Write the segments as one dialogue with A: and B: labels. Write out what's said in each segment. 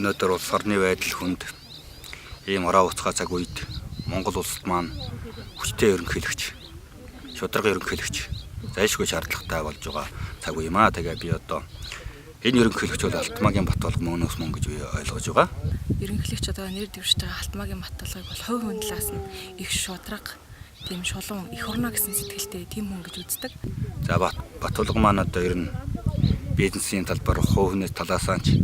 A: өнөөдөр улс орны байдал хүнд ийм ороо уцгаа цаг үед Монгол улсад маань хүчтэй ерөнхийлөгч, шударга ерөнхийлөгч зайлшгүй шаардлагатай болж байгаа цаг үе юм аа. Тэгээ би одоо энэ ерөнхийлөгч бол Алтмаагийн Бат болгон мөнөөс мөн гэж би ойлгож байгаа.
B: Ерөнхийлөгч одоо нэр дэвшиж байгаа Алтмаагийн Бат болгыг бол хувь хүн талаас нь их шударга, тийм шулуун, их орно гэсэн сэтгэлтэй тийм хүн гэж үздэг.
A: За Бат болгон маань одоо ер нь бизнесийн талбар, хувь хүний талаасаа ч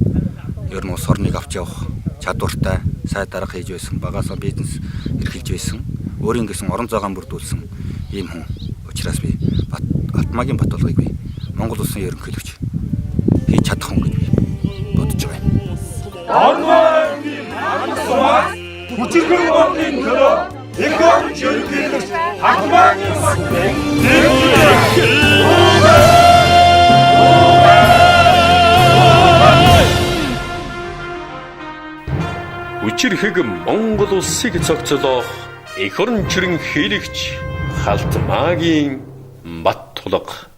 A: ер нь улс орныг авч явах чадвартай, сайн дарга хийж байсан, багасаа бизнес эрхэлж байсан, өөрийн гэсэн орон зайгаа бүрдүүлсэн ийм хүн. Учираас би Алтмаагийн Бат болгыг би Монгол улсын ерөнхийлөгч хийж чадах хүн гэж би бодож байгаа юм.
C: Алтмаагийн Бат хүчирхэг Монголын төлөө их орч ерөнхийлөгч Алтмаагийн
D: Хүчирхэг Монгол улсыг цогцолох эх орон ерөнхийлөгч Алтмаагийн Бат толго